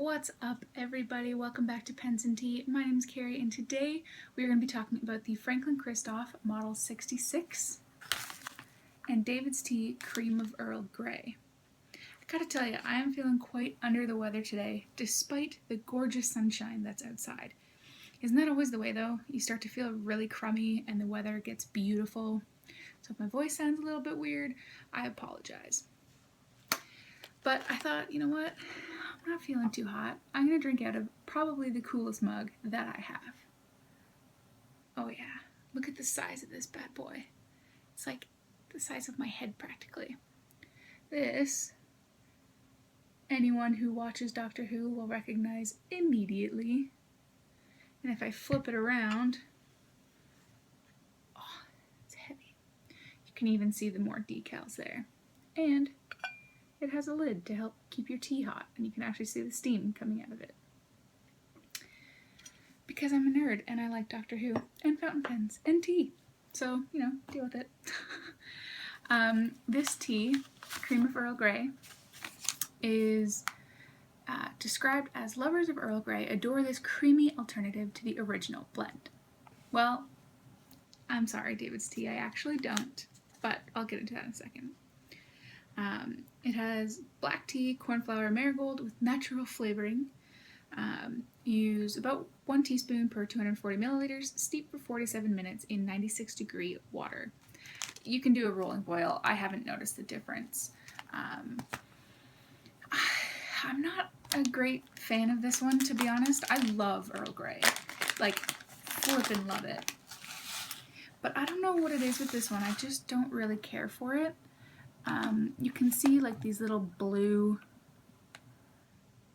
What's up, everybody? Welcome back to Pens and Tea. My name is Carrie, and today we are going to be talking about the Franklin Christoph Model 66 and David's Tea Cream of Earl Grey. I gotta tell you, I am feeling quite under the weather today, despite the gorgeous sunshine that's outside. Isn't that always the way, though? You start to feel really crummy, and the weather gets beautiful. So if my voice sounds a little bit weird, I apologize. But I thought, you know what? I'm not feeling too hot. I'm going to drink out of probably the coolest mug that I have. Oh yeah, look at the size of this bad boy. It's like the size of my head practically. This, anyone who watches Doctor Who will recognize immediately. And if I flip it around, oh, it's heavy. You can even see the more decals there. And it has a lid to help keep your tea hot, and you can actually see the steam coming out of it. Because I'm a nerd, and I like Doctor Who, and fountain pens, and tea. So, you know, deal with it. This tea, Cream of Earl Grey, is described as lovers of Earl Grey adore this creamy alternative to the original blend. Well, I'm sorry, David's Tea, I actually don't, but I'll get into that in a second. It has black tea, cornflower, marigold with natural flavoring. Use about 1 teaspoon per 240 milliliters. Steep for 47 minutes in 96-degree water. You can do a rolling boil. I haven't noticed the difference. I'm not a great fan of this one, to be honest. I love Earl Grey. Like, flippin' love it. But I don't know what it is with this one. I just don't really care for it. You can see like these little blue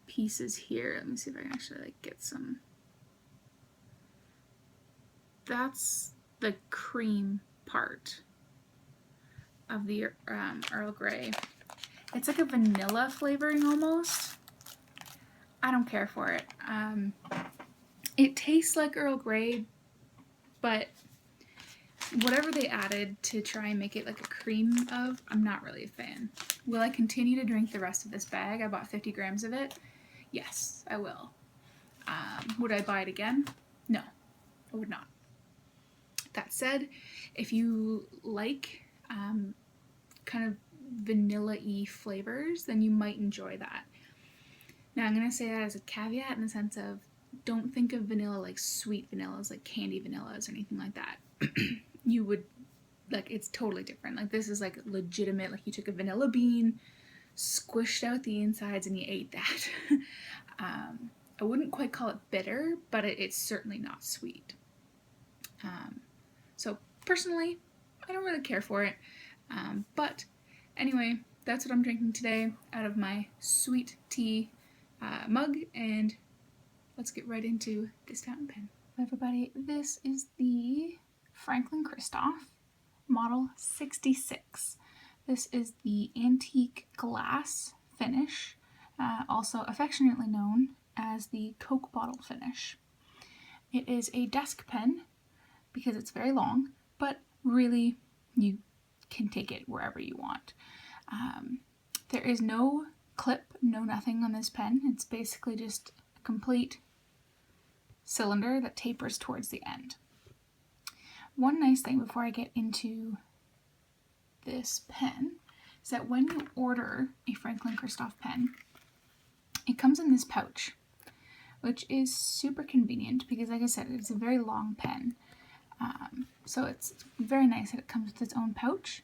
pieces here. Let me see if I can actually like get some. That's the cream part of the Earl Grey. It's like a vanilla flavoring almost. I don't care for it. It tastes like Earl Grey, but whatever they added to try and make it like a cream of, I'm not really a fan. Will I continue to drink the rest of this bag? I bought 50 grams of it. Yes, I will. Would I buy it again? No, I would not. That said, if you like kind of vanilla-y flavors, then you might enjoy that. Now I'm going to say that as a caveat in the sense of don't think of vanilla like sweet vanillas, like candy vanillas or anything like that. You would, like, it's totally different. Like, this is, like, legitimate, like, you took a vanilla bean, squished out the insides, and you ate that. I wouldn't quite call it bitter, but it's certainly not sweet. So, personally, I don't really care for it. But, anyway, that's what I'm drinking today out of my sweet tea mug, and let's get right into this fountain pen. Everybody, this is the Franklin Christoph Model 66. This is the antique glass finish, also affectionately known as the Coke bottle finish. It is a desk pen because it's very long, but really you can take it wherever you want. There is no clip, no nothing on this pen. It's basically just a complete cylinder that tapers towards the end. One nice thing before I get into this pen is that when you order a Franklin Christoph pen, it comes in this pouch, which is super convenient because, like I said, it's a very long pen. So it's very nice that it comes with its own pouch,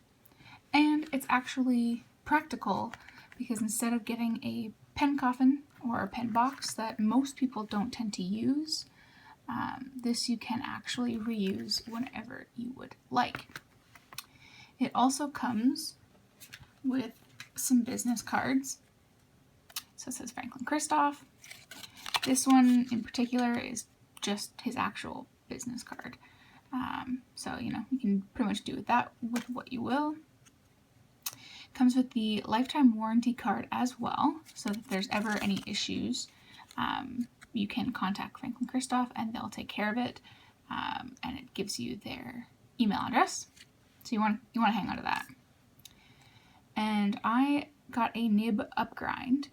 and it's actually practical because instead of getting a pen coffin or a pen box that most people don't tend to use, this you can actually reuse whenever you would like. It also comes with some business cards. So it says Franklin Christoph. This one in particular is just his actual business card. So, you know, you can pretty much do with that with what you will. Comes with the lifetime warranty card as well, so that if there's ever any issues, you can contact Franklin Christoph and they'll take care of it, and it gives you their email address, so you want to hang on to that. And I got a nib upgrind,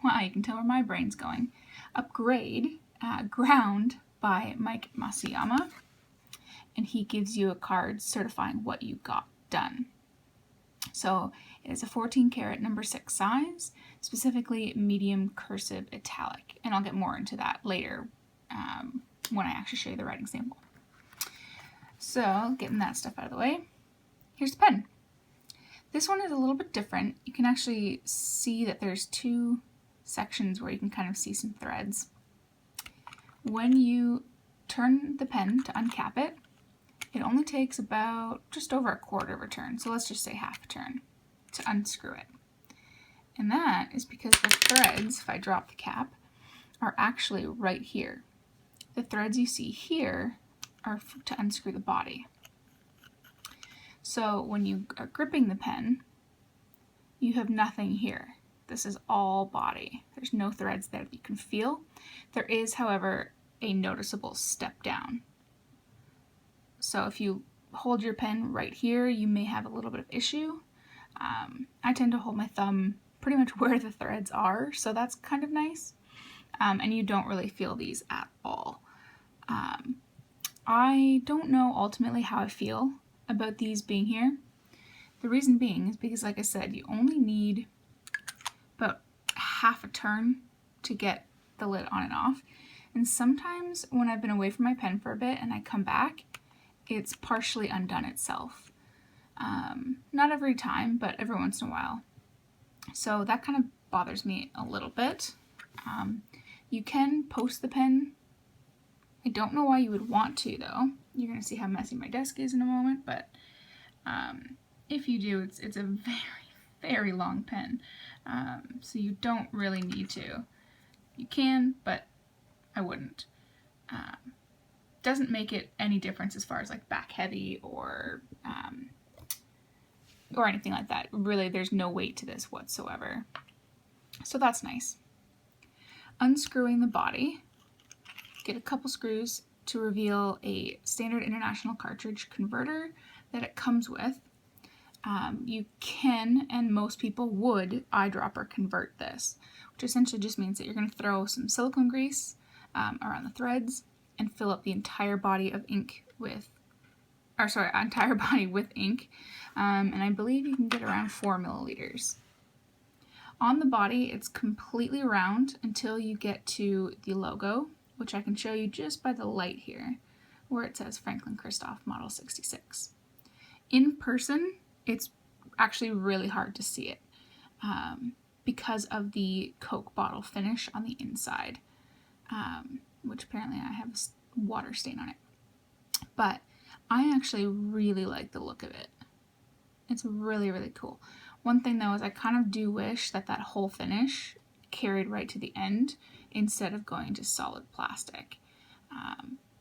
wow, you can tell where my brain's going. Upgrade, Ground by Mike Masayama. And he gives you a card certifying what you got done. So it is a 14 karat number 6 size, specifically medium cursive italic. And I'll get more into that later when I actually show you the writing sample. So getting that stuff out of the way, here's the pen. This one is a little bit different. You can actually see that there's 2 sections where you can kind of see some threads. When you turn the pen to uncap it, it only takes about just over a quarter of a turn, so let's just say half a turn, to unscrew it. And that is because the threads, if I drop the cap, are actually right here. The threads you see here are to unscrew the body. So when you are gripping the pen, you have nothing here. This is all body. There's no threads there that you can feel. There is, however, a noticeable step down. So if you hold your pen right here, you may have a little bit of issue. I tend to hold my thumb pretty much where the threads are, so that's kind of nice. And you don't really feel these at all. I don't know ultimately how I feel about these being here. The reason being is because, like I said, you only need about half a turn to get the lid on and off. And sometimes when I've been away from my pen for a bit and I come back, it's partially undone itself. Not every time, but every once in a while. So that kind of bothers me a little bit. You can post the pen. I don't know why you would want to, though. You're going to see how messy my desk is in a moment, but if you do, it's a very, very long pen. So you don't really need to. You can, but I wouldn't. Doesn't make it any difference as far as like back heavy or anything like that. Really, there's no weight to this whatsoever. So that's nice. Unscrewing the body, get a couple screws to reveal a standard international cartridge converter that it comes with. You can, and most people would, eyedropper convert this, which essentially just means that you're going to throw some silicone grease around the threads and fill up the entire body of ink with, entire body with ink. And I believe you can get around 4 milliliters. On the body, it's completely round until you get to the logo, which I can show you just by the light here, where it says Franklin Christoph Model 66. In person, it's actually really hard to see it because of the Coke bottle finish on the inside, which apparently I have a water stain on it. But I actually really like the look of it. It's really, really cool. One thing though is I kind of do wish that that whole finish carried right to the end instead of going to solid plastic.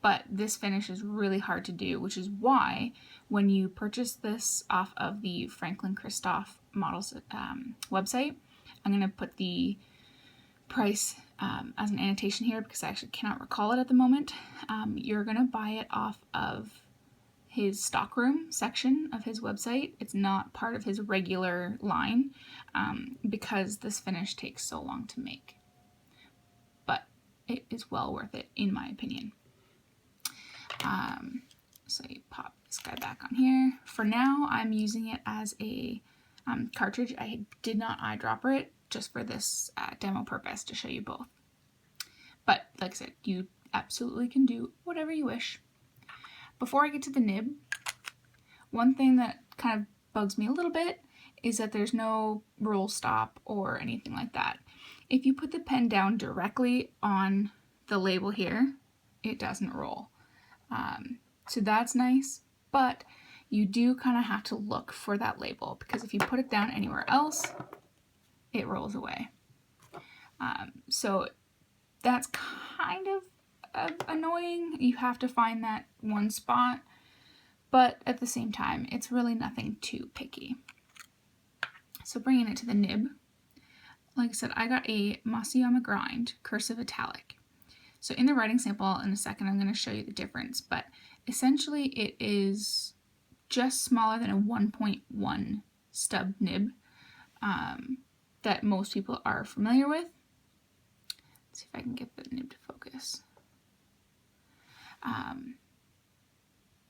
But this finish is really hard to do, which is why when you purchase this off of the Franklin Christoph Models website, I'm going to put the price as an annotation here because I actually cannot recall it at the moment. You're going to buy it off of his stockroom section of his website. It's not part of his regular line because this finish takes so long to make. But it is well worth it, in my opinion. So you pop this guy back on here. For now, I'm using it as a cartridge. I did not eyedropper it just for this demo purpose to show you both. But like I said, you absolutely can do whatever you wish. Before I get to the nib, one thing that kind of bugs me a little bit is that there's no roll stop or anything like that. If you put the pen down directly on the label here, it doesn't roll. So that's nice, but you do kind of have to look for that label because if you put it down anywhere else, it rolls away. So that's kind of annoying. You have to find that one spot, but at the same time, it's really nothing too picky. So bringing it to the nib, like I said, I got a Masayama Grind Cursive Italic. So in the writing sample in a second, I'm going to show you the difference, but essentially it is just smaller than a 1.1 stub nib that most people are familiar with. see if I can get the nib to focus.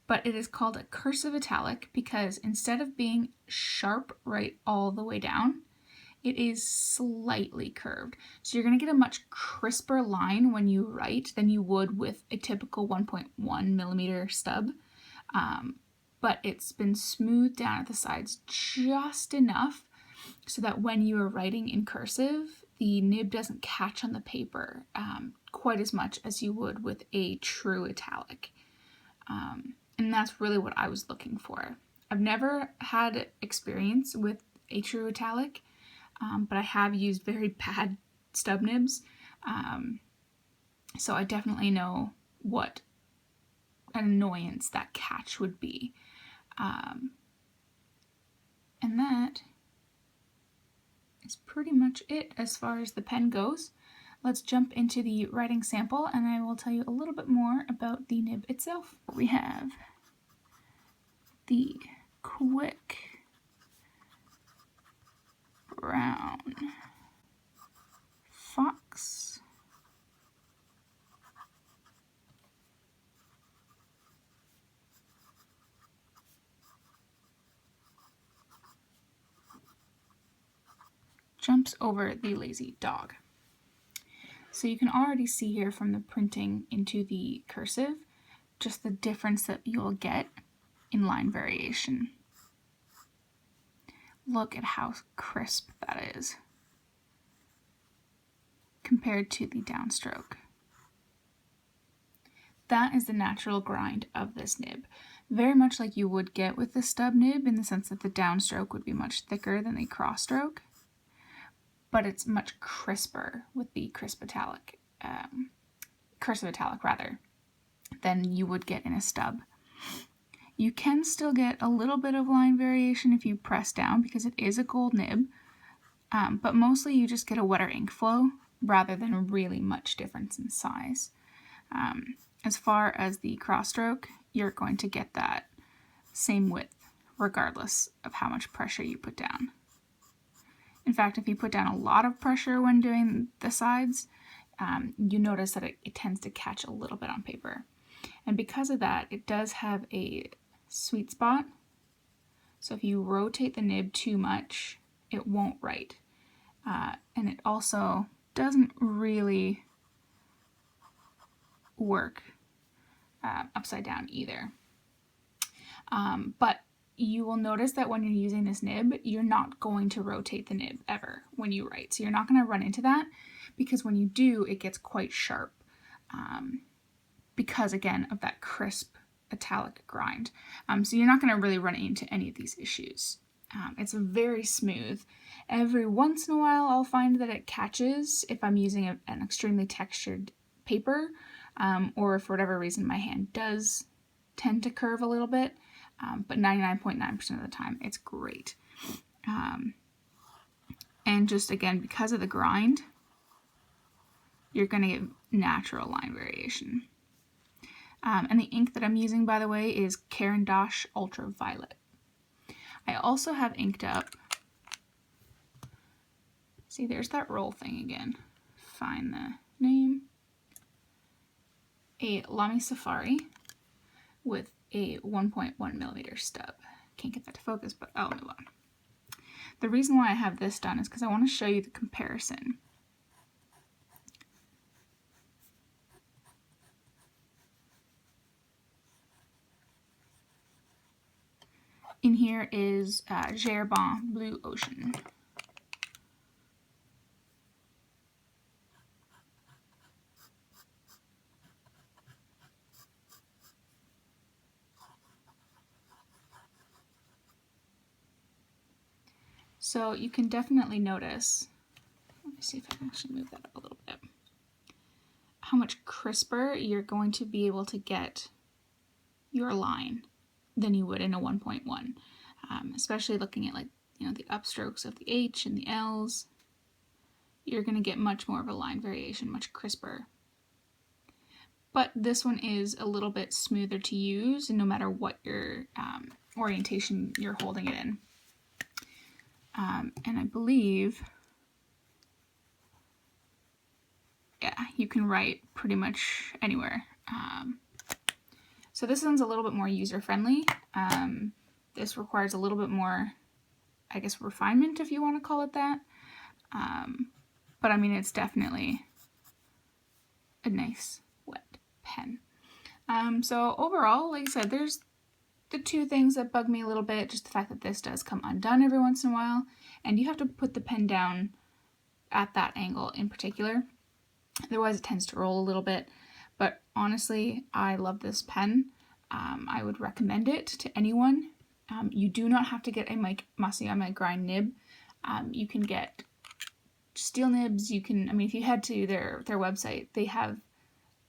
But it is called a Cursive Italic because instead of being sharp right all the way down, it is slightly curved. So you're going to get a much crisper line when you write than you would with a typical 1.1 millimeter stub. But it's been smoothed down at the sides just enough so that when you are writing in cursive, the nib doesn't catch on the paper quite as much as you would with a true italic. And that's really what I was looking for. I've never had experience with a true italic, but I have used very bad stub nibs. So I definitely know what an annoyance that catch would be. And that is pretty much it as far as the pen goes. Let's jump into the writing sample and I will tell you a little bit more about the nib itself. We have the quick brown fox. Jumps over the lazy dog. So you can already see here from the printing into the cursive just the difference that you'll get in line variation. Look at how crisp that is compared to the downstroke. That is the natural grind of this nib. Very much like you would get with the stub nib in the sense that the downstroke would be much thicker than the cross-stroke, but it's much crisper with the cursive italic rather, than you would get in a stub. You can still get a little bit of line variation if you press down because it is a gold nib, but mostly you just get a wetter ink flow rather than really much difference in size. As far as the cross-stroke, you're going to get that same width regardless of how much pressure you put down. In fact, if you put down a lot of pressure when doing the sides, you notice that it tends to catch a little bit on paper. And because of that, it does have a sweet spot. So if you rotate the nib too much, it won't write. And it also doesn't really work upside down either. But you will notice that when you're using this nib, you're not going to rotate the nib ever when you write. So you're not going to run into that because when you do, it gets quite sharp because, again, of that crisp italic grind. So you're not going to really run into any of these issues. It's very smooth. Every once in a while, I'll find that it catches if I'm using an extremely textured paper or for whatever reason my hand does tend to curve a little bit. But 99.9% of the time, it's great. And just, again, because of the grind, you're going to get natural line variation. And the ink that I'm using, by the way, is Caran d'Ache Ultraviolet. I also have inked up, see, there's that roll thing again. Find the name. A Lamy Safari with a 1.1 millimeter stub. Can't get that to focus, but I'll move on. The reason why I have this done is because I want to show you the comparison. In here is Gerbon Blue Ocean. So you can definitely notice, let me see if I can actually move that up a little bit, how much crisper you're going to be able to get your line than you would in a 1.1, especially looking at, like, you know, the upstrokes of the H and the L's. You're going to get much more of a line variation, much crisper. But this one is a little bit smoother to use, no matter what your orientation you're holding it in. And I believe, yeah, you can write pretty much anywhere. So this one's a little bit more user-friendly. This requires a little bit more, I guess, refinement, if you want to call it that. But I mean, it's definitely a nice wet pen. So overall, like I said, there's the two things that bug me a little bit, just the fact that this does come undone every once in a while, and you have to put the pen down at that angle in particular. Otherwise it tends to roll a little bit, but honestly, I love this pen. I would recommend it to anyone. You do not have to get a Masuyama grind nib. You can get steel nibs. You can, I mean, if you head to their website, they have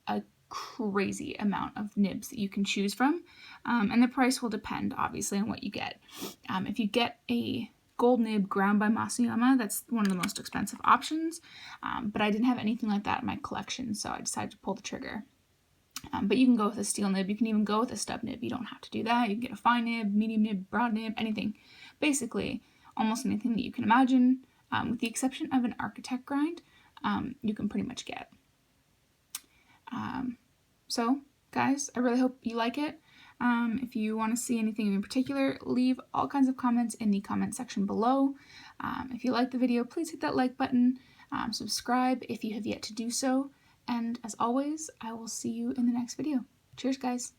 a crazy amount of nibs that you can choose from, and the price will depend obviously on what you get. If you get a gold nib ground by Masuyama, that's one of the most expensive options, but I didn't have anything like that in my collection, so I decided to pull the trigger. But you can go with a steel nib. You can even go with a stub nib. You don't have to do that. You can get a fine nib, medium nib, broad nib, anything. Basically, almost anything that you can imagine, with the exception of an architect grind, you can pretty much get. So, guys, I really hope you like it. If you want to see anything in particular, leave all kinds of comments in the comment section below. If you like the video, please hit that like button. Subscribe if you have yet to do so. And as always, I will see you in the next video. Cheers, guys.